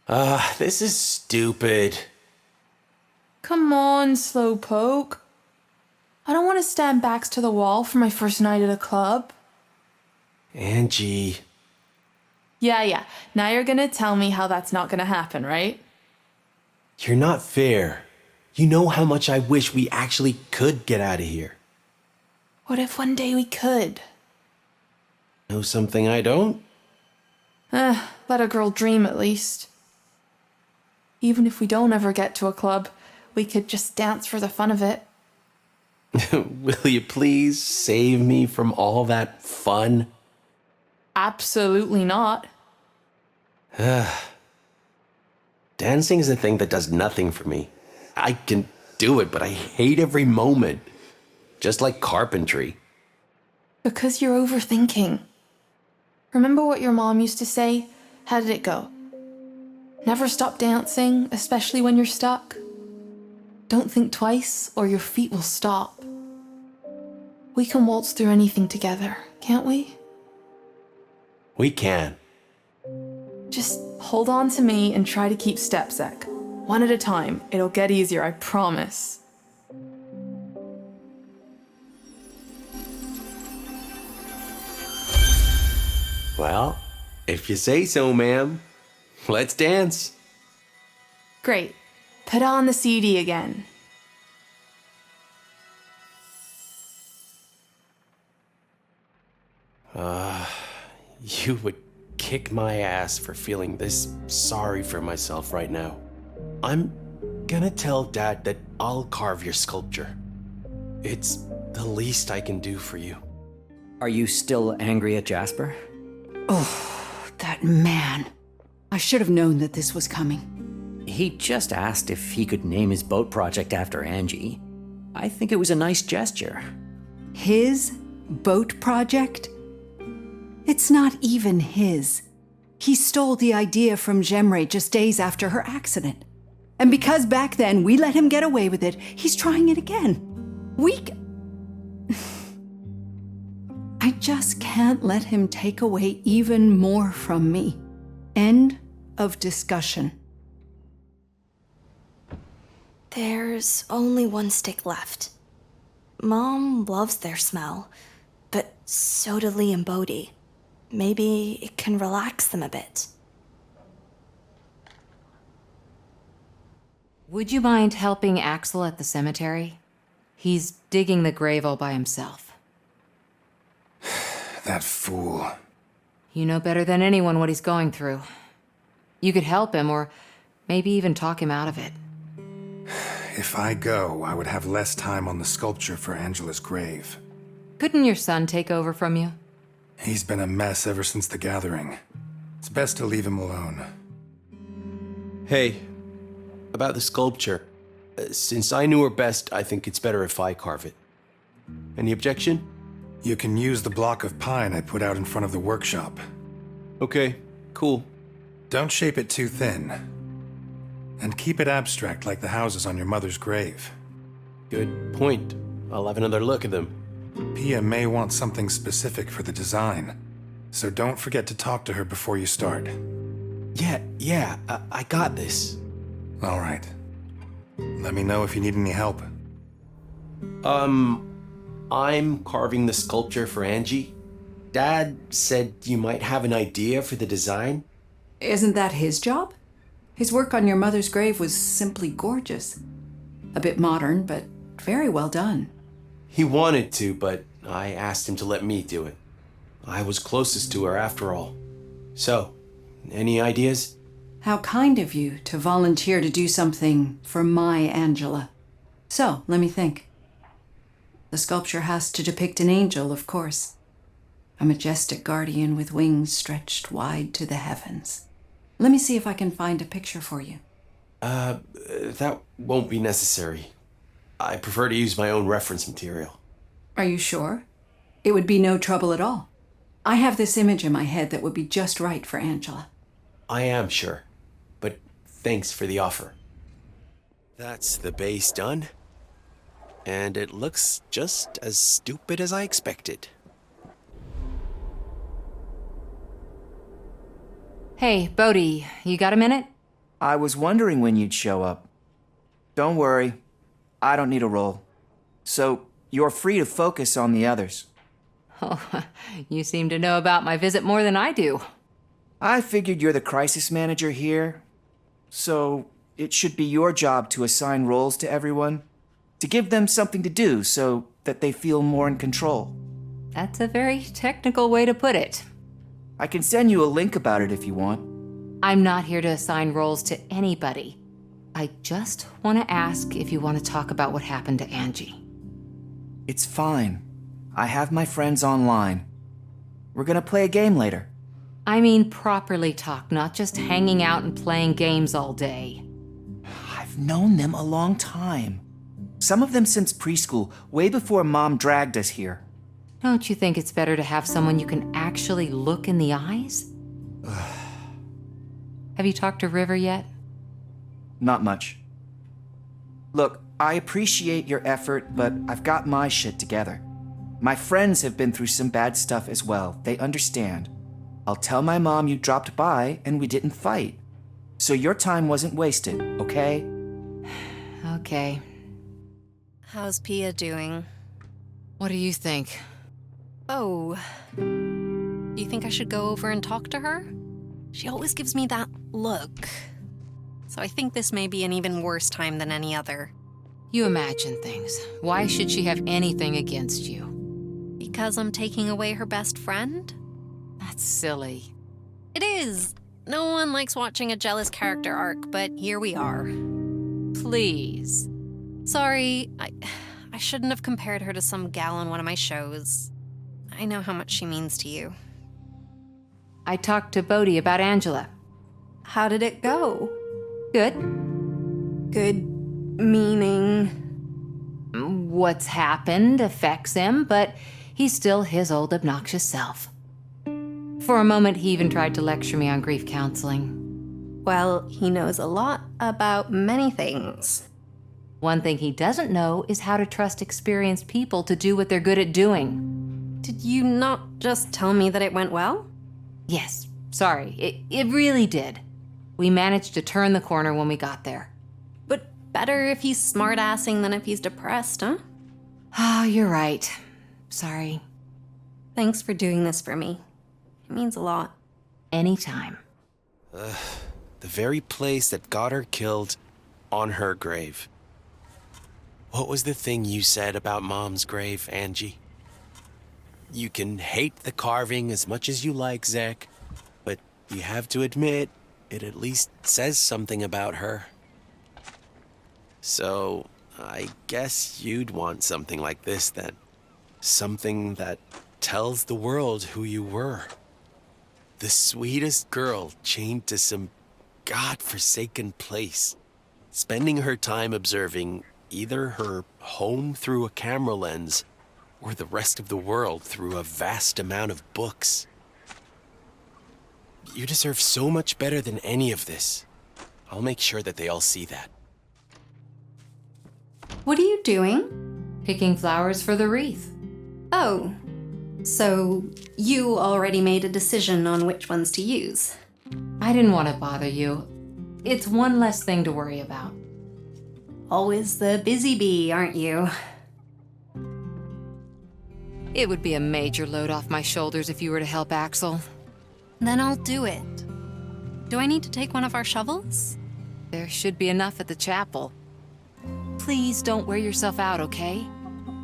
This is stupid. Come on, Slowpoke. I don't want to stand backs to the wall for my first night at a club. Angie. Yeah. Now you're gonna tell me how that's not gonna happen, right? You're not fair. You know how much I wish we actually could get out of here. What if one day we could? Know something I don't? Let a girl dream at least. Even if we don't ever get to a club, We could just dance for the fun of it. Will you please save me from all that fun? Absolutely not. Dancing is a thing that does nothing for me. I can do it, but I hate every moment. Just like carpentry. Because you're overthinking. Remember what your mom used to say? How did it go? Never stop dancing, especially when you're stuck. Don't think twice, or your feet will stop. We can waltz through anything together, can't we? We can. Just hold on to me and try to keep step, Zek. One at a time. It'll get easier, I promise. Well, if you say so, ma'am. Let's dance. Great. Put on the CD again. You would kick my ass for feeling this sorry for myself right now. I'm gonna tell Dad that I'll carve your sculpture. It's the least I can do for you. Are you still angry at Jasper? Oh, that man. I should have known that this was coming. He just asked if he could name his boat project after Angie. I think it was a nice gesture. His boat project? It's not even his. He stole the idea from Jemre just days after her accident. And because back then we let him get away with it, he's trying it again. I just can't let him take away even more from me. End of discussion. There's only one stick left. Mom loves their smell, but so do Lee and Bodhi. Maybe it can relax them a bit. Would you mind helping Axel at the cemetery? He's digging the grave all by himself. That fool. You know better than anyone what he's going through. You could help him, or maybe even talk him out of it. If I go, I would have less time on the sculpture for Angela's grave. Couldn't your son take over from you? He's been a mess ever since the gathering. It's best to leave him alone. Hey, about the sculpture. Since I knew her best, I think it's better if I carve it. Any objection? You can use the block of pine I put out in front of the workshop. Okay, cool. Don't shape it too thin. And keep it abstract like the houses on your mother's grave. Good point. I'll have another look at them. Pia may want something specific for the design, so don't forget to talk to her before you start. Yeah, I got this. All right. Let me know if you need any help. I'm carving the sculpture for Angie. Dad said you might have an idea for the design. Isn't that his job? His work on your mother's grave was simply gorgeous. A bit modern, but very well done. He wanted to, but I asked him to let me do it. I was closest to her after all. So, any ideas? How kind of you to volunteer to do something for my Angela. So, let me think. The sculpture has to depict an angel, of course. A majestic guardian with wings stretched wide to the heavens. Let me see if I can find a picture for you. That won't be necessary. I prefer to use my own reference material. Are you sure? It would be no trouble at all. I have this image in my head that would be just right for Angela. I am sure, but thanks for the offer. That's the base done. And it looks just as stupid as I expected. Hey, Bodhi, you got a minute? I was wondering when you'd show up. Don't worry, I don't need a role. So you're free to focus on the others. Oh, you seem to know about my visit more than I do. I figured you're the crisis manager here, so it should be your job to assign roles to everyone, to give them something to do so that they feel more in control. That's a very technical way to put it. I can send you a link about it if you want. I'm not here to assign roles to anybody. I just want to ask if you want to talk about what happened to Angie. It's fine. I have my friends online. We're gonna play a game later. I mean properly talk, not just hanging out and playing games all day. I've known them a long time. Some of them since preschool, way before Mom dragged us here. Don't you think it's better to have someone you can actually look in the eyes? Have you talked to River yet? Not much. Look, I appreciate your effort, but I've got my shit together. My friends have been through some bad stuff as well. They understand. I'll tell my mom you dropped by and we didn't fight. So your time wasn't wasted, okay? Okay. How's Pia doing? What do you think? Oh. Do you think I should go over and talk to her? She always gives me that look. So I think this may be an even worse time than any other. You imagine things. Why should she have anything against you? Because I'm taking away her best friend? That's silly. It is. No one likes watching a jealous character arc, but here we are. Please. Sorry, I shouldn't have compared her to some gal on one of my shows. I know how much she means to you. I talked to Bodhi about Angela. How did it go? Good. Good meaning? What's happened affects him, but he's still his old obnoxious self. For a moment, he even tried to lecture me on grief counseling. Well, he knows a lot about many things. One thing he doesn't know is how to trust experienced people to do what they're good at doing. Did you not just tell me that it went well? Yes, sorry, it really did. We managed to turn the corner when we got there. But better if he's smart-assing than if he's depressed, huh? Oh, you're right. Sorry. Thanks for doing this for me. It means a lot. Anytime. The very place that got her killed on her grave. What was the thing you said about Mom's grave, Angie? You can hate the carving as much as you like, Zek, but you have to admit, it at least says something about her. So, I guess you'd want something like this then. Something that tells the world who you were. The sweetest girl chained to some godforsaken place, spending her time observing either her home through a camera lens or the rest of the world through a vast amount of books. You deserve so much better than any of this. I'll make sure that they all see that. What are you doing? Picking flowers for the wreath. Oh, so you already made a decision on which ones to use. I didn't want to bother you. It's one less thing to worry about. Always the busy bee, aren't you? It would be a major load off my shoulders if you were to help Axel. Then I'll do it. Do I need to take one of our shovels? There should be enough at the chapel. Please don't wear yourself out, okay?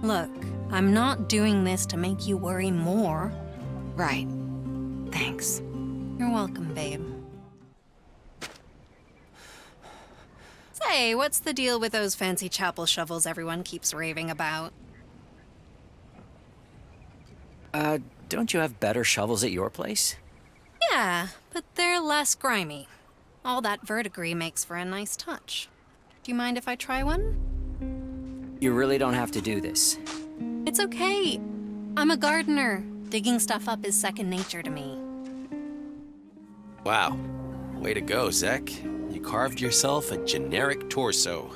Look, I'm not doing this to make you worry more. Right. Thanks. You're welcome, babe. Say, what's the deal with those fancy chapel shovels everyone keeps raving about? Don't you have better shovels at your place? Yeah, but they're less grimy. All that verdigris makes for a nice touch. Do you mind if I try one? You really don't have to do this. It's okay. I'm a gardener. Digging stuff up is second nature to me. Wow. Way to go, Zek. You carved yourself a generic torso.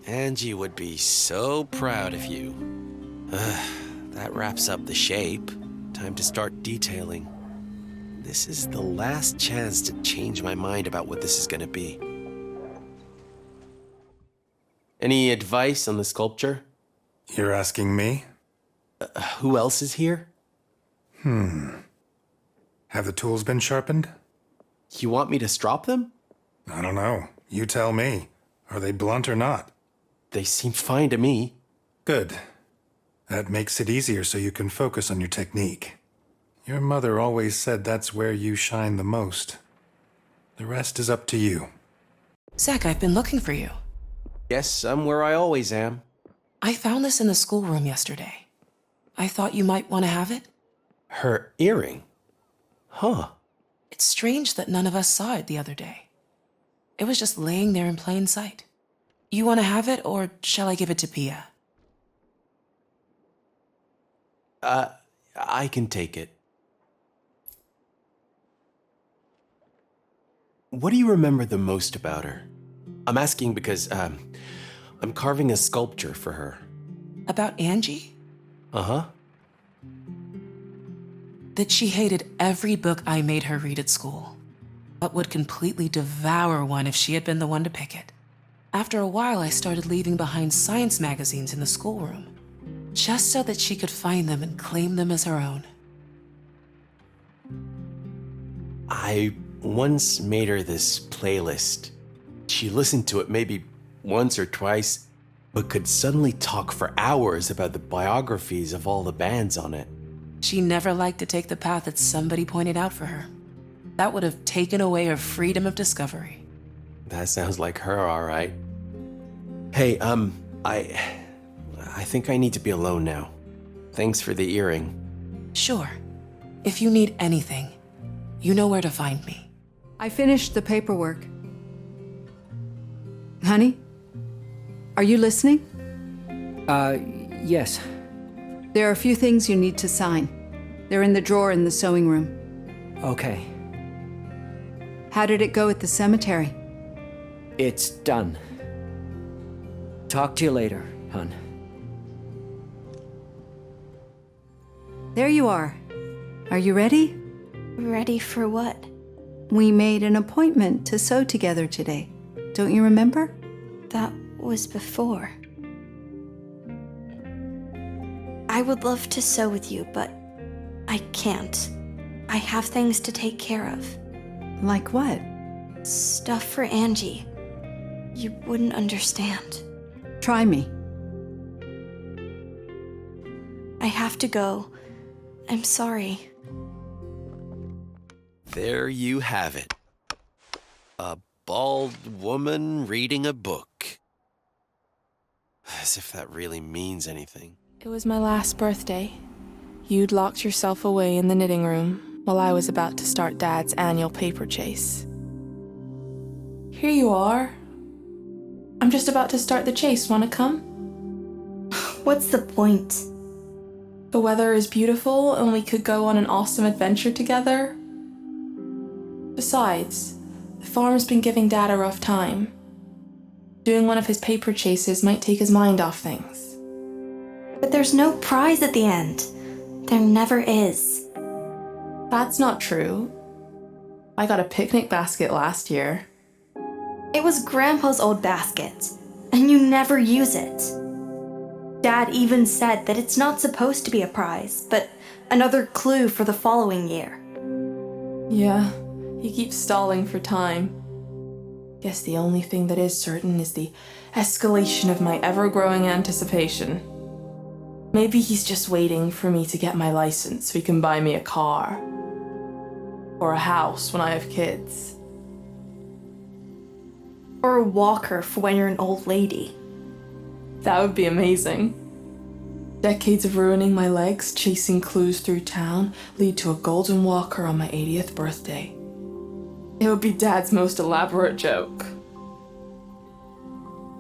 Angie would be so proud of you. That wraps up the shape. Time to start detailing. This is the last chance to change my mind about what this is gonna be. Any advice on the sculpture? You're asking me? Who else is here? Have the tools been sharpened? You want me to strop them? I don't know. You tell me. Are they blunt or not? They seem fine to me. Good. That makes it easier so you can focus on your technique. Your mother always said that's where you shine the most. The rest is up to you. Zach, I've been looking for you. Yes, I'm where I always am. I found this in the schoolroom yesterday. I thought you might want to have it. Her earring? Huh. It's strange that none of us saw it the other day. It was just laying there in plain sight. You want to have it, or shall I give it to Pia? I can take it. What do you remember the most about her? I'm asking because, I'm carving a sculpture for her. About Angie? Uh-huh. That she hated every book I made her read at school, but would completely devour one if she had been the one to pick it. After a while, I started leaving behind science magazines in the schoolroom, just so that she could find them and claim them as her own. I once made her this playlist. She listened to it maybe once or twice, but could suddenly talk for hours about the biographies of all the bands on it. She never liked to take the path that somebody pointed out for her. That would have taken away her freedom of discovery. That sounds like her, all right. Hey, I think I need to be alone now. Thanks for the earring. Sure. If you need anything, you know where to find me. I finished the paperwork. Honey, are you listening? Yes. There are a few things you need to sign. They're in the drawer in the sewing room. Okay. How did it go at the cemetery? It's done. Talk to you later, hon. There you are. Are you ready? Ready for what? We made an appointment to sew together today. Don't you remember? That was before. I would love to sew with you, but I can't. I have things to take care of. Like what? Stuff for Angie. You wouldn't understand. Try me. I have to go. I'm sorry. There you have it. A bald woman reading a book. As if that really means anything. It was my last birthday. You'd locked yourself away in the knitting room while I was about to start Dad's annual paper chase. Here you are. I'm just about to start the chase. Want to come? What's the point? The weather is beautiful and we could go on an awesome adventure together. Besides, the farm's been giving Dad a rough time. Doing one of his paper chases might take his mind off things. But there's no prize at the end. There never is. That's not true. I got a picnic basket last year. It was Grandpa's old basket, and you never use it. Dad even said that it's not supposed to be a prize, but another clue for the following year. Yeah, he keeps stalling for time. Guess the only thing that is certain is the escalation of my ever-growing anticipation. Maybe he's just waiting for me to get my license so he can buy me a car. Or a house when I have kids. Or a walker for when you're an old lady. That would be amazing. Decades of ruining my legs, chasing clues through town, lead to a golden walker on my 80th birthday. It would be Dad's most elaborate joke.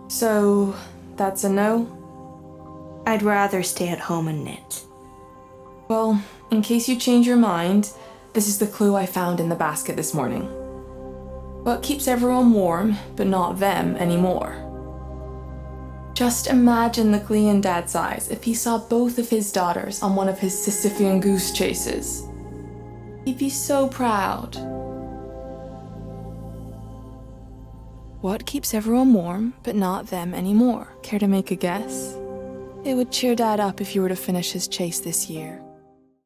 So, that's a no? I'd rather stay at home and knit. Well, in case you change your mind, this is the clue I found in the basket this morning. What keeps everyone warm, but not them anymore? Just imagine the glee in Dad's eyes if he saw both of his daughters on one of his Sisyphean goose chases. He'd be so proud. What keeps everyone warm, but not them anymore? Care to make a guess? It would cheer Dad up if you were to finish his chase this year.